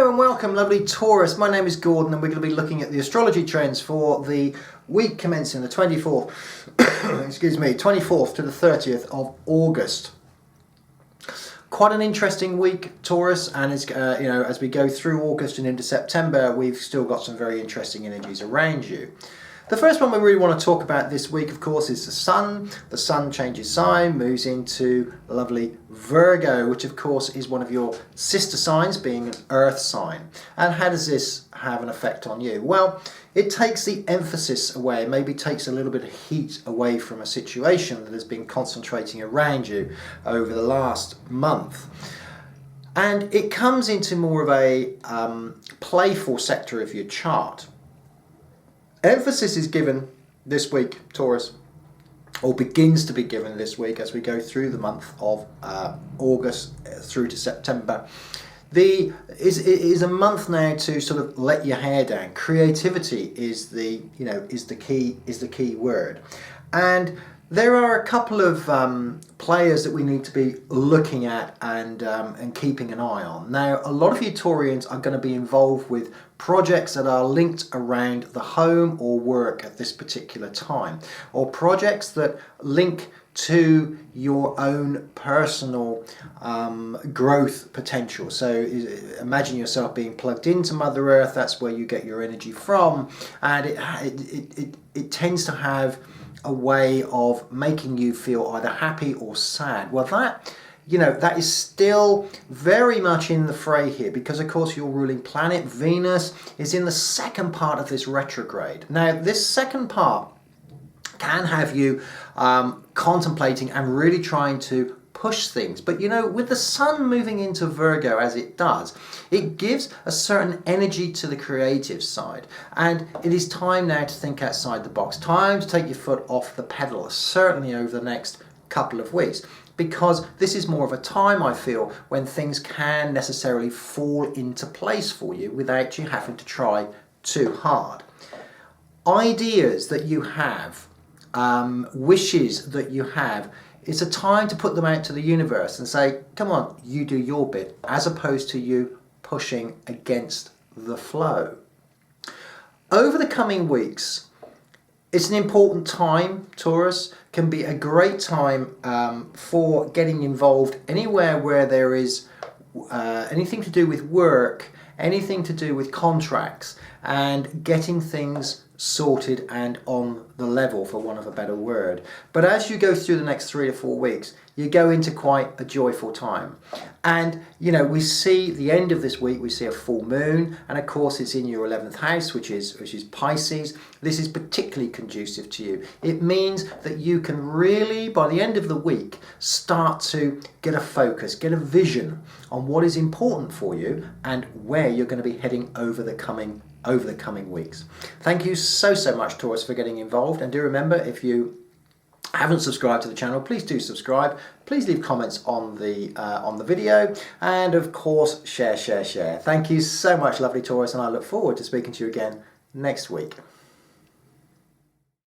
Hello and welcome, lovely Taurus. My name is Gordon and we're going to be looking at the astrology trends for the week commencing the 24th, 24th to the 30th of August. Quite an interesting week, Taurus, and it's, as we go through August and into September, we've still got some very interesting energies around you. The first one we really want to talk about this week, of course, is the Sun. The Sun changes sign, moves into lovely Virgo, which of course is one of your sister signs, being an earth sign. And how does this have an effect on you? Well, it takes the emphasis away, maybe takes a little bit of heat away from a situation that has been concentrating around you over the last month. And it comes into more of a playful sector of your chart. Emphasis is given this week, Taurus, or begins to be given this week as we go through the month of August through to September. It is a month now to sort of let your hair down. Creativity is the key word, and there are a couple of players that we need to be looking at and keeping an eye on. Now, a lot of you Taurians are going to be involved with projects that are linked around the home or work at this particular time, or projects that link to your own personal growth potential. So imagine yourself being plugged into Mother Earth. That's where you get your energy from, and it tends to have a way of making you feel either happy or sad. Well, that is still very much in the fray here, because of course your ruling planet Venus is in the second part of this retrograde. Now, this second part can have you contemplating and really trying to push things, but with the Sun moving into Virgo as it does, it gives a certain energy to the creative side, and it is time now to think outside the box, time to take your foot off the pedal, certainly over the next couple of weeks, because this is more of a time, I feel, when things can necessarily fall into place for you without you having to try too hard. Ideas that you have, wishes that you have, it's a time to put them out to the universe and say, come on, you do your bit, as opposed to you pushing against the flow. Over the coming weeks, it's an important time, Taurus. Can be a great time for getting involved anywhere where there is anything to do with work, anything to do with contracts, and getting things sorted and on the level, for want of a better word. But as you go through the next 3 to 4 weeks, you go into quite a joyful time. And we see the end of this week, we see a full moon, and of course it's in your 11th house, which is Pisces. This is particularly conducive to you. It means that you can really, by the end of the week, start to get a focus, get a vision on what is important for you and where you're going to be heading over the coming weeks. Thank you so much, Taurus, for getting involved, and do remember, if you haven't subscribed to the channel, please do subscribe. Please leave comments on the video, and of course share. Thank you so much, lovely Taurus, and I look forward to speaking to you again next week.